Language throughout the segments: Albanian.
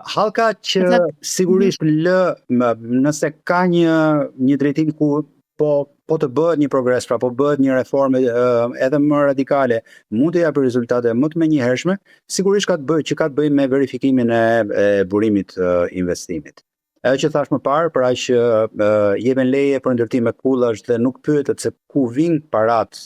Hallka që sigurisht nëse ka një drejtim ku po të bëhet një progres, pra po bëhet një reformë edhe më radikale, mund të japë rezultate më të menjëhershme, sigurisht ka të bëjë me verifikimin e burimit investimit. Ajo që thash më parë, pra që jepen leje për ndërtime kullash dhe nuk pyetet se ku vijnë parat,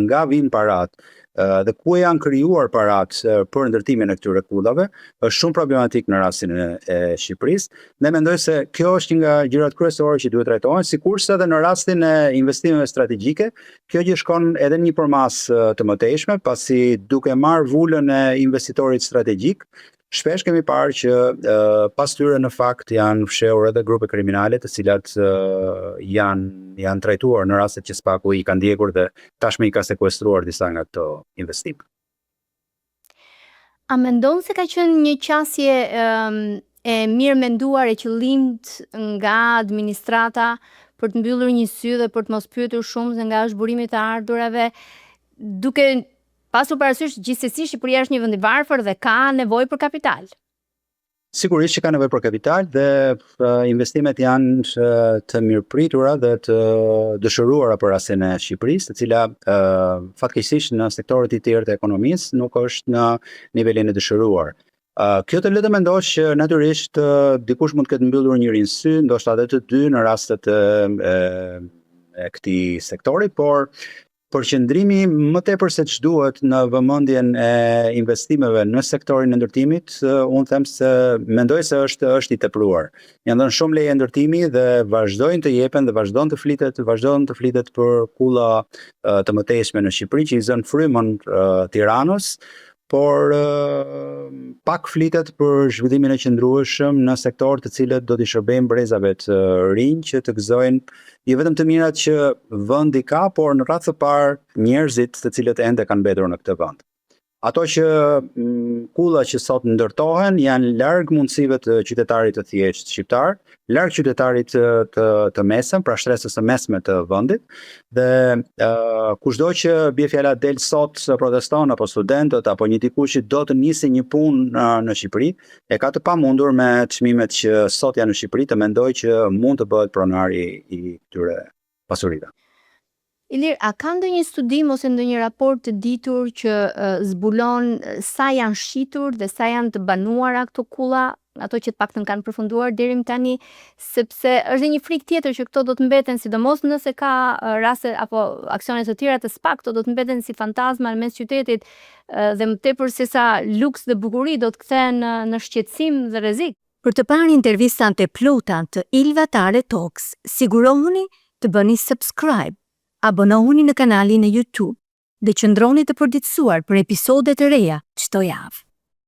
nga vijnë parat, dhe ku janë krijuar parat për ndërtimin e këtyre kullave, është shumë problematik në rastin e Shqipërisë. Ne mendoj se kjo është një nga gjërat kryesore që duhet trajtohen, sikurse edhe në rastin e investimeve strategjike, kjo gjë shkon edhe në një përmas të mëtejshme, pasi duke marrë vulën e investitorit strategjik, shpesh kemi parë që pas tyre në fakt janë fshehur edhe grupe kriminale të cilat janë trajtuar në rastet që SPAK-u i ka ndjekur dhe tashmë i ka sekuestruar disa nga këto investime. A mendon se ka qenë një qasje e mirë menduar e qëllimt nga administrata për të mbyllur një sy dhe për të mos pyetur shumë se nga është burimi të ardhurave, duke pasur parasysh gjithsesi Shqipëria është një vend i varfër dhe ka nevojë për kapital? Sigurisht që ka nevojë për kapital dhe investimet janë të mirëpritura dhe të dëshiruara për rastin e Shqipërisë, e cila fatkeqësisht në sektorët e tjerë të ekonomisë nuk është në nivelin e dëshiruar. Kjo të le të mendosh që natyrisht dikush mund të ketë mbyllur njërin sy, ndoshta edhe të dy në rastet e këtij sektori, por përqendrimi më tepër se ç'duhet në vëmendjen e investimeve në sektorin e ndërtimit, unë them se mendoj se është i tepruar. Janë dhënë shumë leje ndërtimi dhe vazhdojnë të jepen dhe vazhdon të flitet për kulla të mëtejshme në Shqipëri që i zën frymën Tiranës, por pak flitet për zhvillimin e qëndrueshëm në sektor të cilët do t'i shërbejnë brezave të rinj që të gëzojnë jo vetëm të mirat që vendi ka, por në radhë të parë njerëzit të cilët ende kanë mbetur në këtë vend. Ato që kulla që sot ndërtohen janë larg mundësive të qytetarit të thjeshtë shqiptar, larg qytetarit të mesëm, pra shtresës së mesme të vendit, dhe kushdo që bie fjala del sot proteston apo studentët apo një dikush që do të nisë një punë në Shqipëri, e ka të pamundur me çmimet që sot janë në Shqipëri të mendoj që mund të bëhet pronari i këtyre pasurive. Ilir, a ka ndonjë studim ose ndonjë raport të ditur që zbulon sa janë shitur dhe sa janë të banuara këto kulla, ato që të paktën kanë përfunduar deri më tani, sepse është një frikë tjetër që këto do të mbeten, sidomos nëse ka raste apo aksione të tjera të SPAK, këto do të mbeten si fantazma në mes qytetit dhe më tepër se sa luks dhe bukuri do të kthehen në shqetësim dhe rrezik. Për të parë intervistat e plota të Ilva Tare Talks, sigurohuni të bëni subscribe. Abonohuni në kanalin e YouTube dhe qëndroni të përditësuar për episode të reja çdo javë.